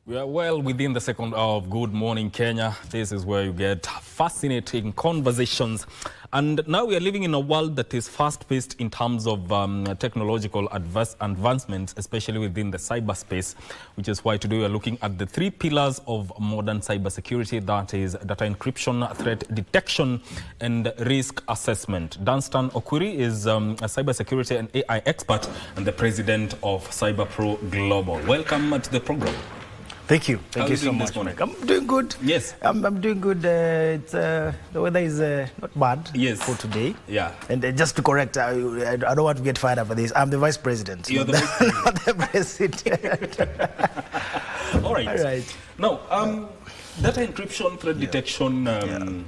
We are well within the second hour of Good Morning Kenya. This is where you get fascinating conversations. And now we are living in a world that is fast-paced in terms of technological advancements, especially within the cyberspace, which is why today we are looking at the three pillars of modern cybersecurity, that is data encryption, threat detection, and risk assessment. Dunstan Okwiri is a cybersecurity and AI expert and the president of CyberPro Global. Welcome to the program. Thank you. Thank you so much. I'm doing good. Yes. I'm doing good. The weather is not bad for today. Yeah. And just to correct, I don't want to get fired over this. I'm the vice president. You're the vice president. Not the president. All right. All right. Now, data encryption, threat detection,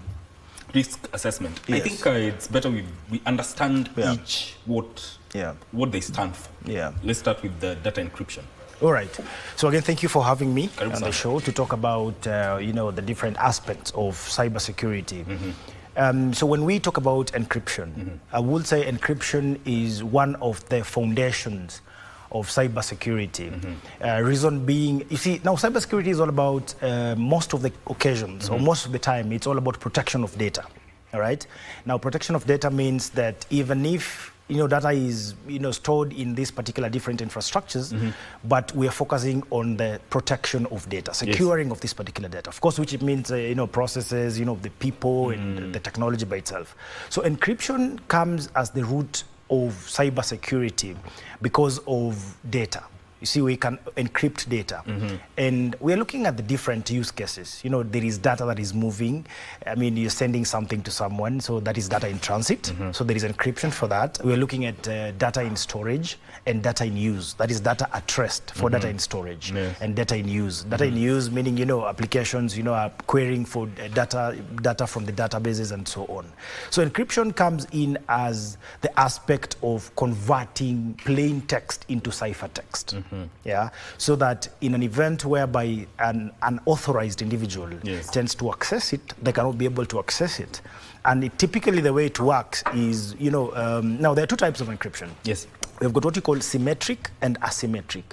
risk assessment. Yes. I think it's better we understand each what they stand for. Yeah. Let's start with the data encryption. All right. So again, thank you for having me on the show to talk about the different aspects of cybersecurity. So when we talk about encryption, I would say encryption is one of the foundations of cybersecurity. Reason being, you see, now cybersecurity is all about most of the occasions or most of the time, it's all about protection of data. All right. Now, protection of data means that even if data is stored in these particular different infrastructures, but we are focusing on the protection of data, securing of this particular data. Of course, which it means processes, the people and the technology by itself. So encryption comes as the root of cybersecurity because of data. You see, we can encrypt data. And we're looking at the different use cases. There is data that is moving. I mean, you're sending something to someone, so that is data in transit. So there is encryption for that. We're looking at data in storage and data in use. That is data at rest for data in storage and data in use. Data in use meaning, applications, are querying for data from the databases and so on. So encryption comes in as the aspect of converting plain text into ciphertext. So that in an event whereby an unauthorized individual tends to access it, they cannot be able to access it. And typically the way it works is, now there are two types of encryption. Yes. We've got what we call symmetric and asymmetric,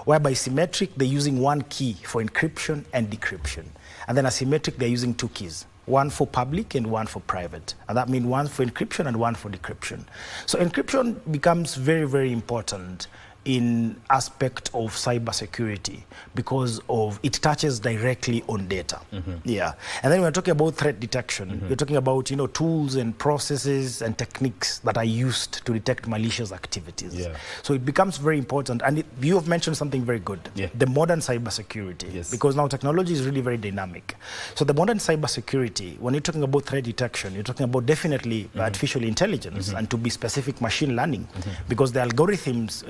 whereby symmetric, they're using one key for encryption and decryption. And then asymmetric, they're using two keys, one for public and one for private. And that means one for encryption and one for decryption. So encryption becomes very, very important in aspect of cybersecurity because of it touches directly on data. And then we're talking about threat detection. We're talking about tools and processes and techniques that are used to detect malicious activities. So it becomes very important. And you have mentioned something very good, the modern cybersecurity, because now technology is really very dynamic. So the modern cybersecurity, when you're talking about threat detection, you're talking about definitely artificial intelligence and to be specific machine learning, because the algorithms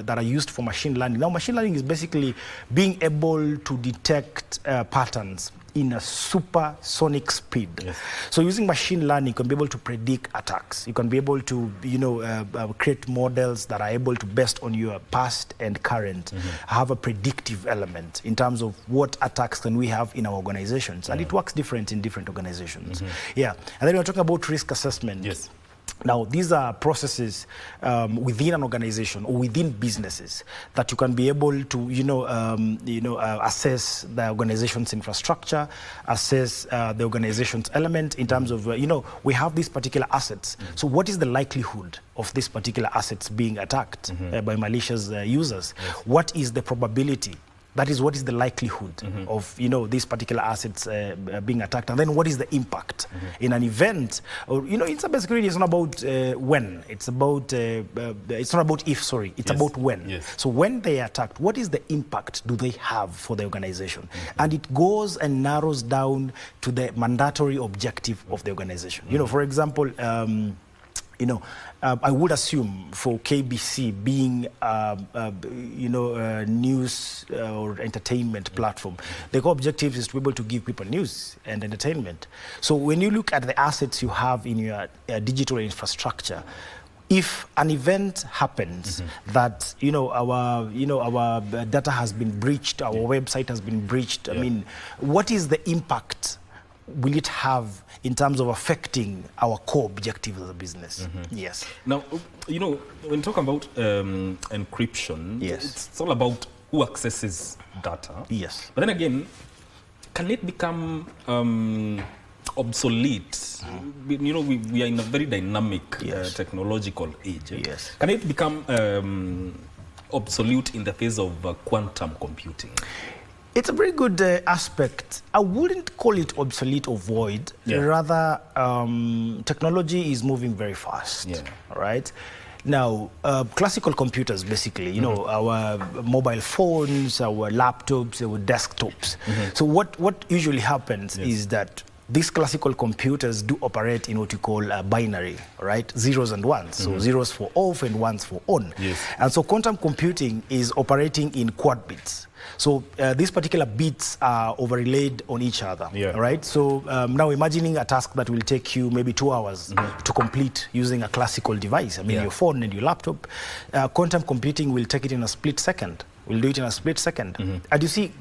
that are used for machine learning. Now, machine learning is basically being able to detect patterns in a supersonic speed. So using machine learning, you can be able to predict attacks. You can be able to, create models that are able to, based on your past and current, have a predictive element in terms of what attacks can we have in our organizations. And it works different in different organizations. And then we're talking about risk assessment. Now, these are processes within an organization or within businesses that you can be able to, assess the organization's infrastructure, assess the organization's element in terms of, we have these particular assets. So what is the likelihood of these particular assets being attacked by malicious users? What is the probability? That is, what is the likelihood of these particular assets being attacked, and then what is the impact in an event? Or in cybersecurity, it's not about when. It's about it's not about if. Sorry, it's about when. So when they are attacked, what is the impact do they have for the organization? And it goes and narrows down to the mandatory objective of the organization. For example. I would assume for KBC being, a news or entertainment platform, the core objective is to be able to give people news and entertainment. So when you look at the assets you have in your digital infrastructure, if an event happens that our data has been breached, our website has been breached, I mean, what is the impact will it have in terms of affecting our core objectives as a business? Now, when you talk about encryption, it's all about who accesses data. Yes. But then again, can it become obsolete? You know, we are in a very dynamic technological age. Yes. Can it become obsolete in the face of quantum computing? It's a very good aspect. I wouldn't call it obsolete or void. Rather, technology is moving very fast. All right. Now, classical computers, basically, you know, our mobile phones, our laptops, our desktops. So what usually happens is that these classical computers do operate in what you call binary, right? Zeros and ones. So zeros for off and ones for on. And so quantum computing is operating in quad bits. So these particular bits are overlaid on each other, right? So now imagining a task that will take you maybe 2 hours to complete using a classical device, I mean your phone and your laptop, quantum computing will take it in a split second. We'll do it in a split second. And you see,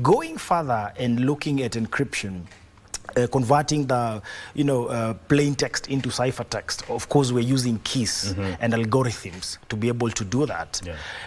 going further and looking at encryption, converting the plain text into ciphertext. Of course, we're using keys and algorithms to be able to do that.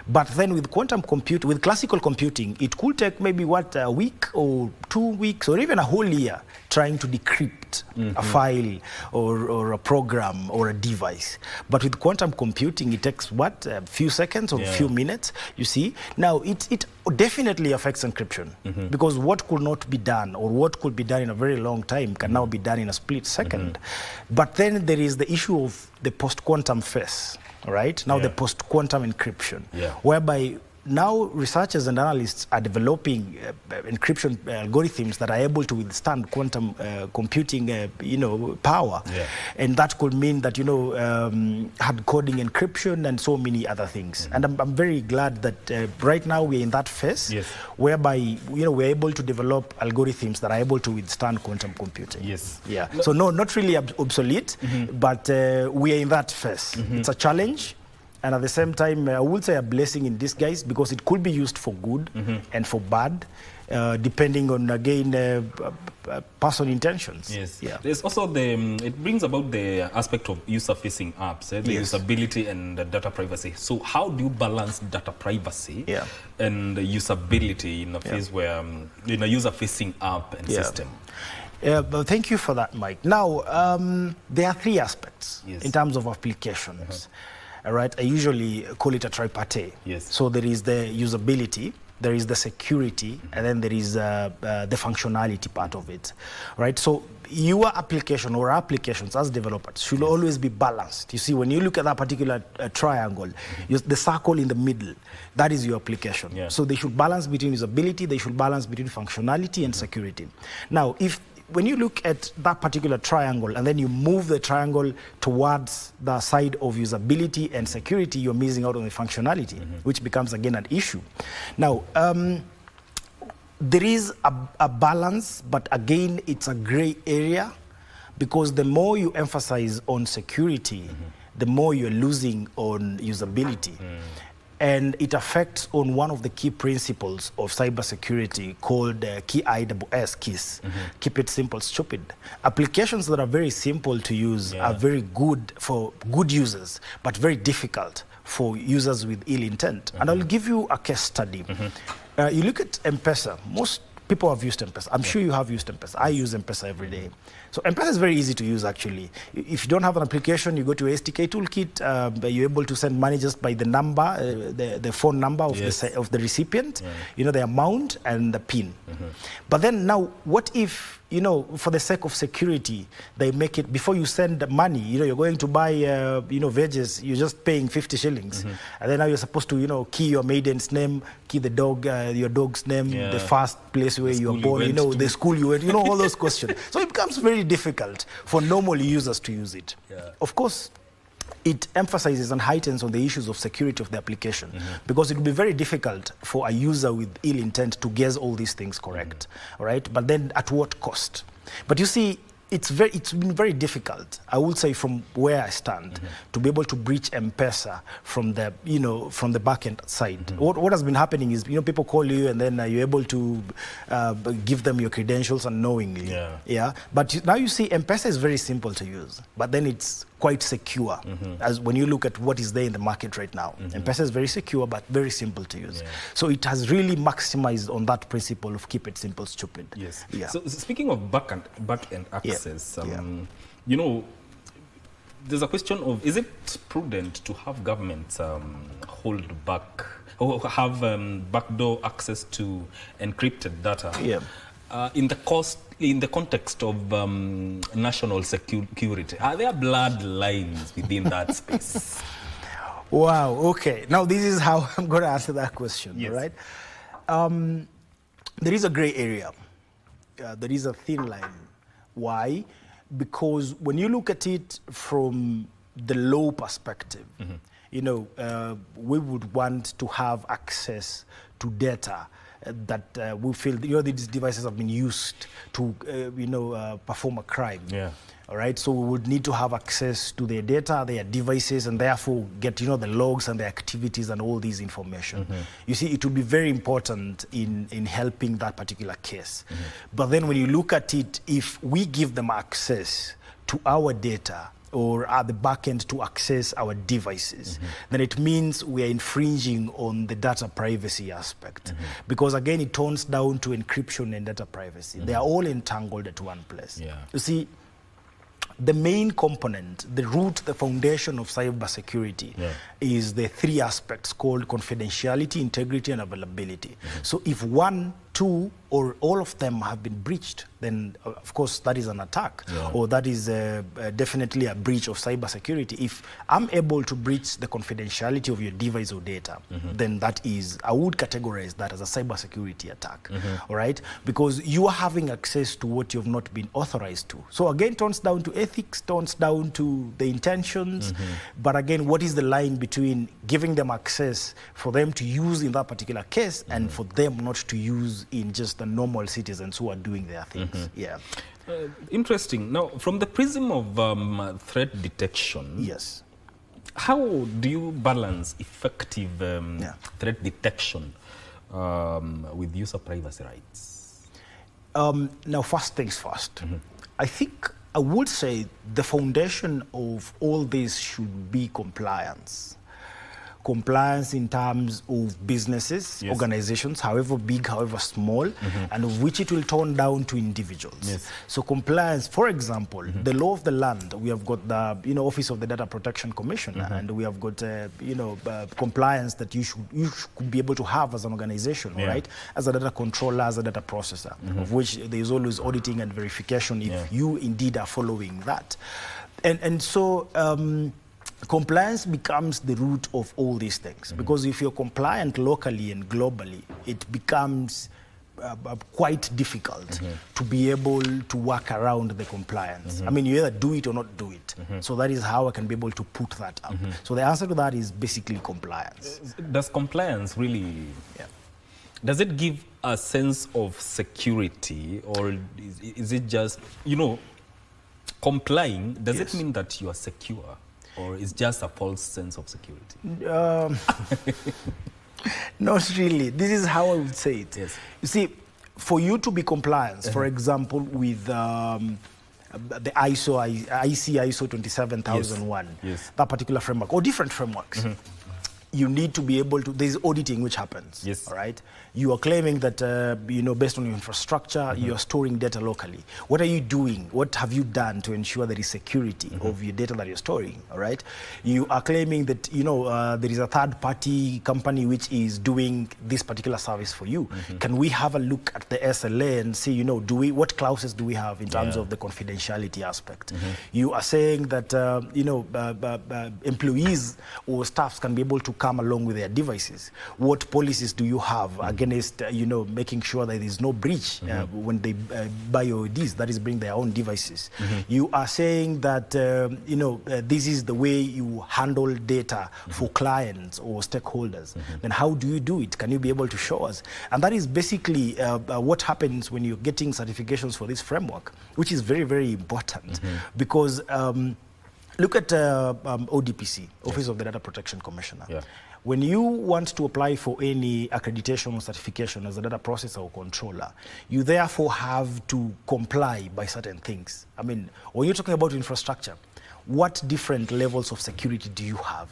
But then with quantum computing, with classical computing, it could take maybe a week or 2 weeks or even a whole year trying to decrypt a file or a program or a device. But with quantum computing, it takes a few seconds or a few minutes, you see. Now, it definitely affects encryption because what could not be done or what could be done in a very long time can now be done in a split second. But then there is the issue of the post-quantum phase, right? Now the post-quantum encryption, whereby now researchers and analysts are developing encryption algorithms that are able to withstand quantum computing power. And that could mean that hard coding encryption and so many other things. And I'm very glad that right now we're in that phase whereby we're able to develop algorithms that are able to withstand quantum computing. So no, not really obsolete, but we are in that phase. It's a challenge. And at the same time, I would say a blessing in disguise because it could be used for good and for bad, depending on, again, personal intentions. There's also it brings about the aspect of user-facing apps, the usability and the data privacy. So how do you balance data privacy and usability in a phase where, in a user-facing app and system? Well, thank you for that, Mike. Now, there are 3 aspects in terms of applications. All right, I usually call it a tripartite. So there is the usability, there is the security, and then there is the functionality part of it. Right. So your application or applications as developers should always be balanced. You see, when you look at that particular triangle, the circle in the middle, that is your application. So they should balance between usability, they should balance between functionality and security. Now, when you look at that particular triangle and then you move the triangle towards the side of usability and security, you're missing out on the functionality, which becomes, again, an issue. Now, there is a balance, but again, it's a gray area because the more you emphasize on security, the more you're losing on usability. And it affects on one of the key principles of cybersecurity called KISS, KISS. Keep it simple, stupid. Applications that are very simple to use are very good for good users, but very difficult for users with ill intent. And I'll give you a case study. You look at M-Pesa. Most people have used M-Pesa. I'm sure you have used M-Pesa. I use M-Pesa every day. So M-Pesa is very easy to use, actually. If you don't have an application, you go to SDK Toolkit. You're able to send money just by the number, the phone number of the recipient, the amount and the PIN. But then now, what if, for the sake of security, they make it, before you send money, you're going to buy, veggies, you're just paying 50 shillings. And then now you're supposed to, key your maiden's name, key the dog, your dog's name, the first place where you were born, the school you went, all those questions. So it becomes very difficult for normal users to use it. Of course, it emphasizes and heightens on the issues of security of the application because it will be very difficult for a user with ill intent to guess all these things correct, all right? But then at what cost? But you see, it's been very difficult, I would say, from where I stand, to be able to breach M-Pesa from the from the back-end side. What has been happening is people call you and then you're able to give them your credentials unknowingly. But now you see M-Pesa is very simple to use, but then it's quite secure. As when you look at what is there in the market right now. M-Pesa is very secure, but very simple to use. So it has really maximized on that principle of keep it simple, stupid. Yes. Yeah. So speaking of back-end access, Yeah. you know, there's a question of, is it prudent to have governments hold back or have backdoor access to encrypted data? Yeah. In the context of national security, are there blurred lines within that space? Wow, okay. Now this is how I'm going to answer that question, Yes. right? There is a gray area. There is a thin line. Why? Because when you look at it from the law perspective, you know, we would want to have access to data that we feel, you know, these devices have been used to, you know, perform a crime. Yeah. All right, so we would need to have access to their data, their devices, and therefore get, you know, the logs and the activities and all these information. You see, it would be very important in helping that particular case. But then when you look at it, if we give them access to our data or at the back end to access our devices, then it means we are infringing on the data privacy aspect. Because again, it turns down to encryption and data privacy. They are all entangled at one place. Yeah. You see, the main component, the root, the foundation of cybersecurity is the three aspects called confidentiality, integrity, and availability. So if one, two, or all of them have been breached, then of course that is an attack, or that is definitely a breach of cybersecurity. If I'm able to breach the confidentiality of your device or data, then that is, I would categorize that as a cybersecurity attack, all right? Because you are having access to what you've not been authorized to. So again, turns down to ethics, turns down to the intentions, but again, what is the line between giving them access for them to use in that particular case and for them not to use in just the normal citizens who are doing their things? Yeah. Interesting. Now, from the prism of threat detection, Yes. how do you balance effective threat detection with user privacy rights? Now, first things first. I think I would say the foundation of all this should be compliance. Compliance in terms of businesses, organizations, however big, however small, and of which it will turn down to individuals. So compliance, for example, the law of the land, we have got the, you know, Office of the Data Protection Commissioner, and we have got, you know, compliance that you should be able to have as an organization, right? As a data controller, as a data processor, of which there is always auditing and verification if you indeed are following that. And so, compliance becomes the root of all these things, because if you're compliant locally and globally, it becomes quite difficult to be able to work around the compliance. I mean, you either do it or not do it. So that is how I can be able to put that up. So the answer to that is basically compliance. Does compliance really, does it give a sense of security, or is it just, you know, complying, does it mean that you are secure? Or is just a false sense of security? Not really. This is how I would say it. You see, for you to be compliant, for example, with the ISO 27001, that particular framework, or different frameworks, you need to be able to, there's auditing which happens, all right? You are claiming that, you know, based on your infrastructure, you are storing data locally. What are you doing? What have you done to ensure there is security of your data that you're storing, all right? You are claiming that, you know, there is a third-party company which is doing this particular service for you. Can we have a look at the SLA and see, you know, what clauses do we have in terms of the confidentiality aspect? You are saying that, you know, employees or staffs can be able to come along with their devices. What policies do you have against, you know, making sure that there is no breach when they buy OEDs, that is, bring their own devices? You are saying that, you know, this is the way you handle data for clients or stakeholders. Then how do you do it? Can you be able to show us? And that is basically what happens when you're getting certifications for this framework, which is very, very important. Because look at ODPC, Office of the Data Protection Commissioner. When you want to apply for any accreditation or certification as a data processor or controller, you therefore have to comply by certain things. I mean, when you're talking about infrastructure, what different levels of security do you have?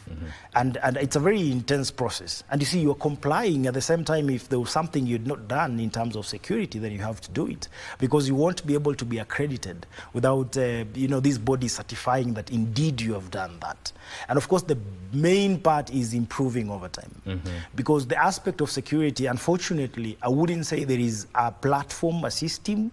And it's a very intense process. And you see, you're complying at the same time. If there was something you'd not done in terms of security, then you have to do it, because you won't be able to be accredited without these bodies certifying that indeed you have done that. And of course, the main part is improving over time, because the aspect of security, unfortunately, I wouldn't say there is a platform, a system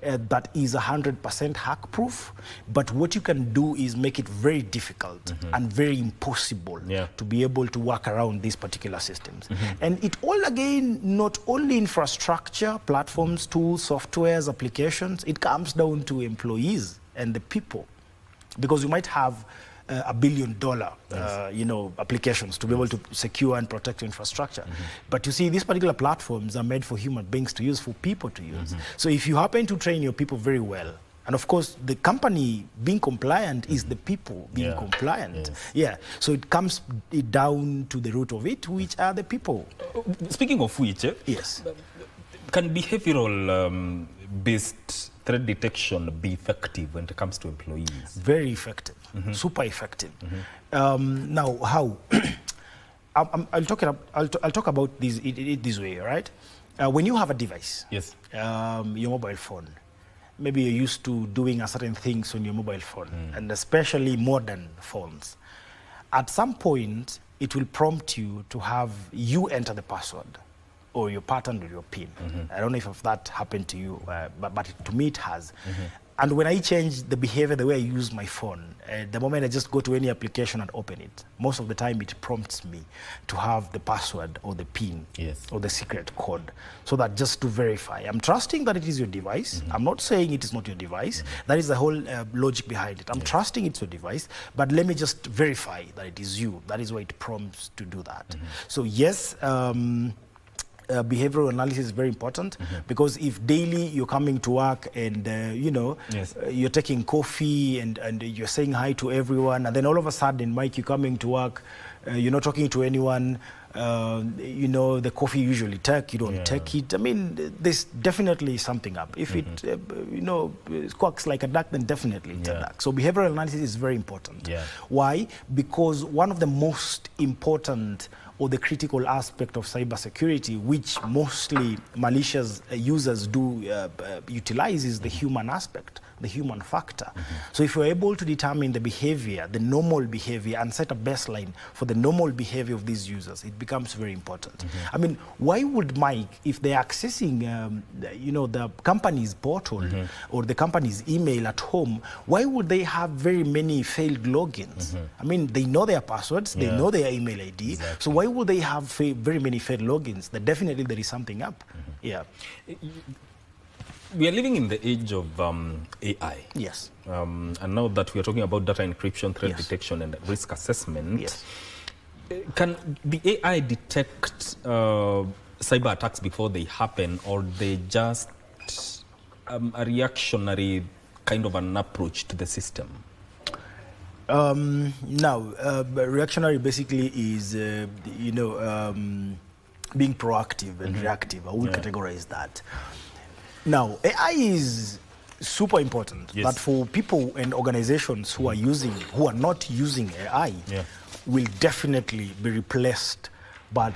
that is 100% hack-proof, but what you can do is make it very difficult and very impossible to be able to work around these particular systems. And it all, again, not only infrastructure, platforms, tools, softwares, applications, it comes down to employees and the people, because you might have $1 billion applications to be able to secure and protect infrastructure. But you see, these particular platforms are made for human beings to use, for people to use. So if you happen to train your people very well, and of course the company being compliant is the people being compliant. So it comes down to the root of it, which are the people. Speaking of which, yes, can behavioral based threat detection be effective when it comes to employees? Very effective, super effective. Now, how? I'll talk about this way, right? When you have a device, yes, your mobile phone, maybe you're used to doing a certain things on your mobile phone, and especially modern phones. At some point, it will prompt you to have you enter the password, or your pattern, or your PIN. I don't know if that happened to you, but to me it has. And when I change the behavior, the way I use my phone, the moment I just go to any application and open it, most of the time it prompts me to have the password or the PIN or the secret code, so that just to verify. I'm trusting that it is your device. I'm not saying it is not your device. That is the whole logic behind it. I'm trusting it's your device, but let me just verify that it is you. That is why it prompts to do that. So yes, behavioral analysis is very important, because if daily you're coming to work and you're taking coffee and you're saying hi to everyone, and then all of a sudden, Mike, you're coming to work, you're not talking to anyone, the coffee you usually take, you don't take it. I mean, there's definitely something up. If it squawks like a duck, then definitely it's a duck. So behavioral analysis is very important. Why? Because one of the most important or the critical aspect of cybersecurity, which mostly malicious users do utilize, is the human aspect, the human factor. So if you're able to determine the behavior, the normal behavior, and set a baseline for the normal behavior of these users, it becomes very important. I mean, why would Mike, if they're accessing the company's portal or the company's email at home, why would they have very many failed logins? I mean, they know their passwords, they know their email ID, so why would they have very many failed logins? Then definitely there is something up. We are living in the age of AI. Yes. And now that we are talking about data encryption, threat detection, and risk assessment, can the AI detect cyber attacks before they happen, or they just a reactionary kind of an approach to the system? Reactionary basically is, being proactive and reactive. I will categorize that. Now, AI is super important, but for people and organizations who are not using AI, will definitely be replaced by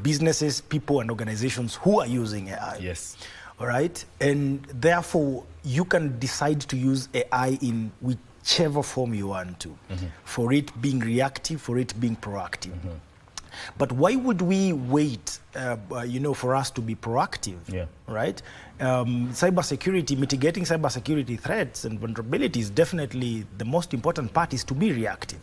businesses, people, and organizations who are using AI. All right? And therefore, you can decide to use AI in whichever form you want to, for it being reactive, for it being proactive. But why would we wait, for us to be proactive, right? Cybersecurity, mitigating cybersecurity threats and vulnerabilities, definitely the most important part is to be reactive.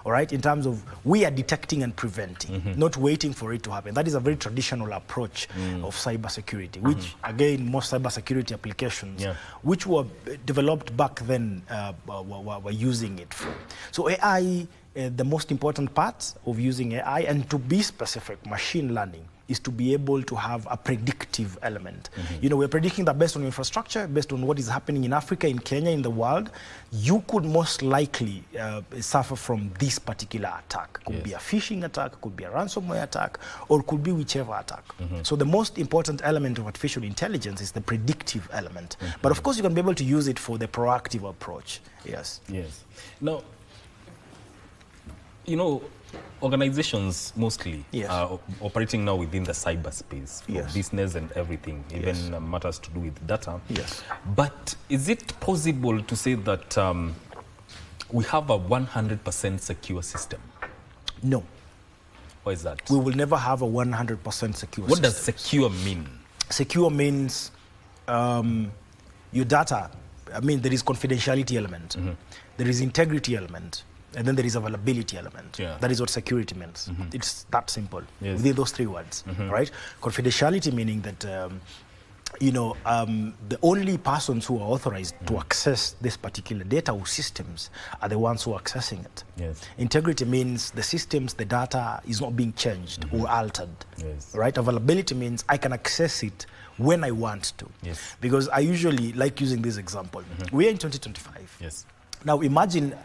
All right, in terms of we are detecting and preventing, not waiting for it to happen. That is a very traditional approach of cybersecurity, which again, most cybersecurity applications, which were developed back then, were using it for. So AI, the most important part of using AI, and to be specific, machine learning, is to be able to have a predictive element. You know, we're predicting that based on infrastructure, based on what is happening in Africa, in Kenya, in the world, you could most likely suffer from this particular attack. Could be a phishing attack, could be a ransomware attack, or could be whichever attack. So the most important element of artificial intelligence is the predictive element. But of course, you can be able to use it for the proactive approach. Yes. Yes. Now, you know, organizations mostly are operating now within the cyberspace for business and everything, even matters to do with data. Yes. But is it possible to say that we have a 100% secure system? No. Why is that? We will never have a 100% secure system. What does secure mean? Secure means your data, I mean, there is confidentiality element, there is integrity element, and then there is availability element. That is what security means. It's that simple. Within those three words, right? Confidentiality meaning that, you know, the only persons who are authorized to access this particular data or systems are the ones who are accessing it. Integrity means the systems, the data is not being changed or altered. Right? Availability means I can access it when I want to. Because I usually like using this example. We are in 2025. Now imagine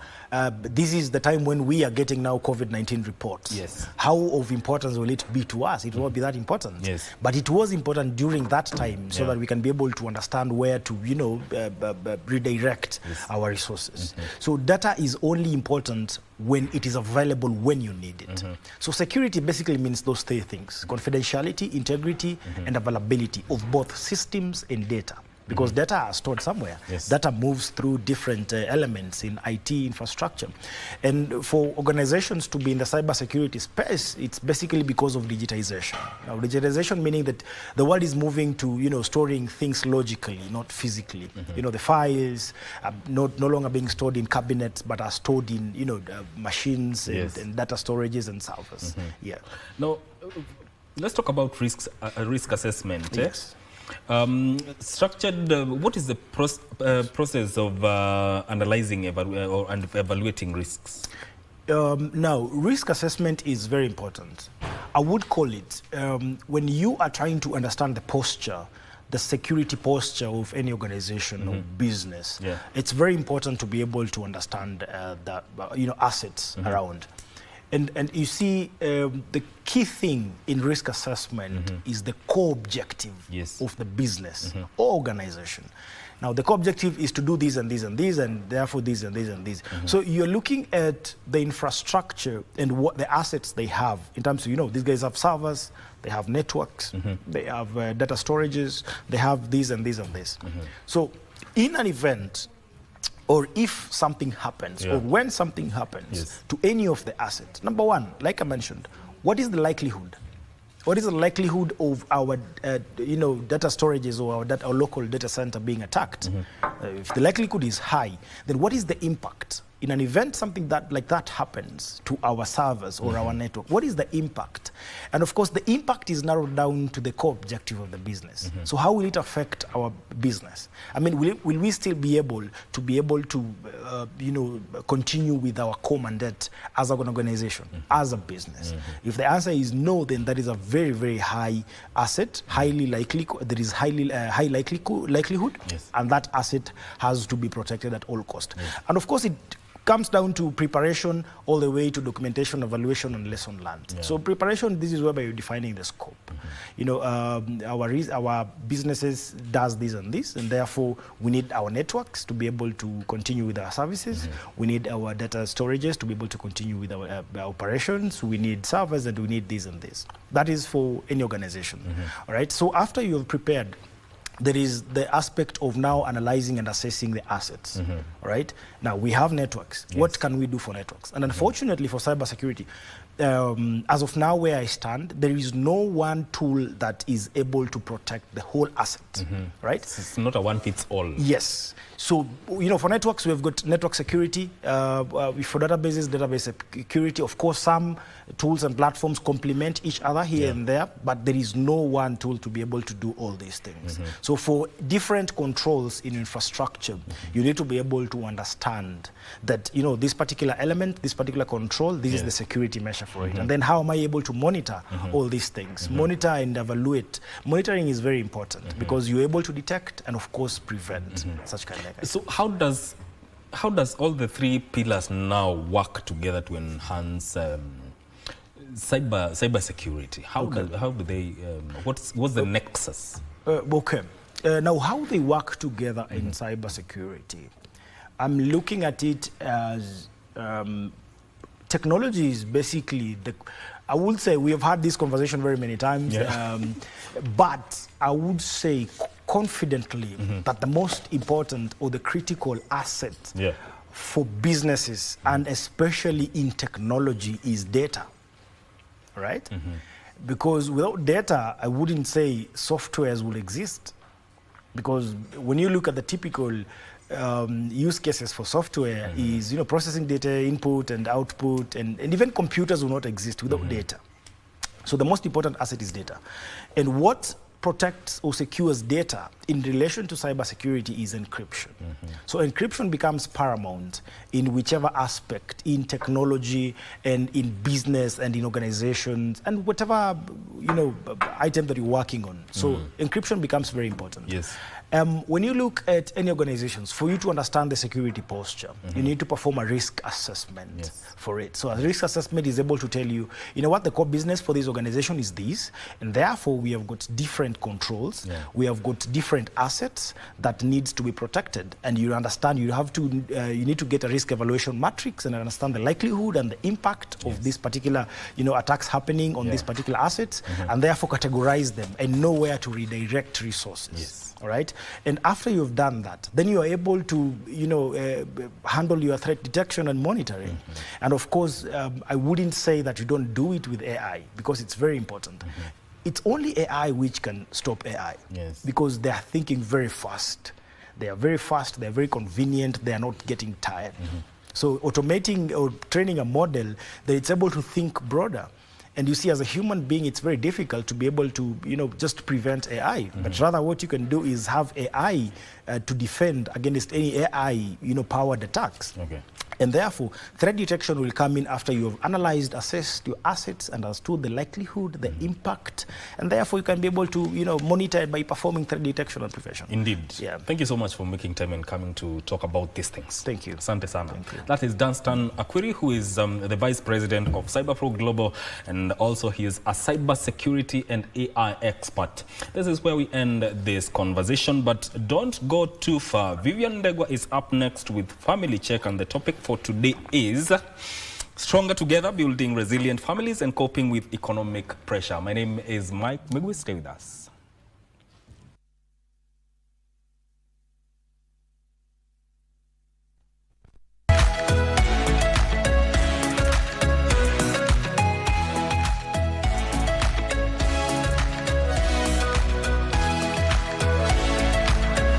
this is the time when we are getting now COVID-19 reports. How of importance will it be to us? It won't be that important. But it was important during that time so that we can be able to understand where to, you know, redirect our resources. So data is only important when it is available when you need it. So security basically means those three things: confidentiality, integrity, and availability of both systems and data. Because data are stored somewhere. Data moves through different elements in IT infrastructure. And for organizations to be in the cybersecurity space, it's basically because of digitization. Now, digitization meaning that the world is moving to, you know, storing things logically, not physically. You know, the files are no longer being stored in cabinets, but are stored in, you know, machines and data storages and servers. Now, let's talk about risk assessment. Structured, what is the process of analyzing and evaluating risks? Now, risk assessment is very important. I would call it when you are trying to understand the posture, the security posture of any organization or business. It's very important to be able to understand the assets around. And you see, the key thing in risk assessment is the core objective of the business or organization. Now, the core objective is to do this and this and this, and therefore this and this and this. So you're looking at the infrastructure and what the assets they have in terms of, you know, these guys have servers, they have networks, they have data storages, they have this and this and this. So in an event, or if something happens, or when something happens to any of the assets, number one, like I mentioned, what is the likelihood? What is the likelihood of our, data storages or our local data center being attacked? If the likelihood is high, then what is the impact? In an event, something like that happens to our servers or our network, what is the impact? And of course, the impact is narrowed down to the core objective of the business. So how will it affect our business? I mean, will we still be able to continue with our core mandate as an organization, as a business? If the answer is no, then that is a very, very high asset, highly likely, there is high likelihood, and that asset has to be protected at all costs. And of course, it comes down to preparation all the way to documentation, evaluation, and lesson learned. So preparation, this is whereby you're defining the scope. You know, our businesses does this and this, and therefore we need our networks to be able to continue with our services. We need our data storages to be able to continue with our operations. We need servers, and we need this and this. That is for any organization. All right. So after you have prepared, there is the aspect of now analyzing and assessing the assets, right? Now, we have networks. What can we do for networks? And unfortunately for cybersecurity, as of now where I stand, there is no one tool that is able to protect the whole asset, right? It's not a one-fits-all. Yes. So, you know, for networks, we've got network security. For databases, database security. Of course, some tools and platforms complement each other here and there, but there is no one tool to be able to do all these things. So for different controls in infrastructure, you need to be able to understand that, you know, this particular element, this particular control, this is the security measure for it. And then how am I able to monitor all these things? Monitor and evaluate. Monitoring is very important because you're able to detect and of course prevent such kind of activity. So how does all the three pillars now work together to enhance cyber security? How do they? What's the nexus? Now, how they work together in cyber security? I'm looking at it as technology is basically I would say we have had this conversation very many times, but I would say confidently that the most important or the critical asset for businesses and especially in technology is data, right? Because without data, I wouldn't say softwares will exist. Because when you look at the typical use cases for software is, processing data, input and output, and even computers will not exist without data. So the most important asset is data. And what protects or secures data in relation to cybersecurity is encryption. So encryption becomes paramount in whichever aspect, in technology and in business and in organizations and whatever item that you're working on. So encryption becomes very important. Yes. When you look at any organizations, for you to understand the security posture, you need to perform a risk assessment for it. So a risk assessment is able to tell you, what the core business for this organization is this, and therefore we have got different controls, we have got different assets that needs to be protected, and you understand you need to get a risk evaluation matrix and understand the likelihood and the impact of this particular attacks happening on these particular assets, and therefore categorize them and know where to redirect resources. All right, and after you've done that, then you are able to handle your threat detection and monitoring. And of course, I wouldn't say that you don't do it with AI because it's very important. It's only AI which can stop AI because they are thinking very fast. They are very fast, they're very convenient, they are not getting tired. So automating or training a model that it's able to think broader. And you see, as a human being, it's very difficult to be able to, just prevent AI. But rather what you can do is have AI to defend against any AI, powered attacks. And therefore, threat detection will come in after you have analyzed, assessed your assets, and understood the likelihood, the impact, and therefore you can be able to, monitor it by performing threat detection and prevention. Indeed. Yeah. Thank you so much for making time and coming to talk about these things. Thank you. Asante sana. That is Dunstan Akwiri, who is the Vice President of CyberPro Global, and also he is a cyber security and AI expert. This is where we end this conversation, but don't go too far. Vivian Ndegwa is up next with Family Check, and the topic for today is Stronger Together, Building Resilient Families and Coping with Economic Pressure. My name is Mike Migwi. Stay with us.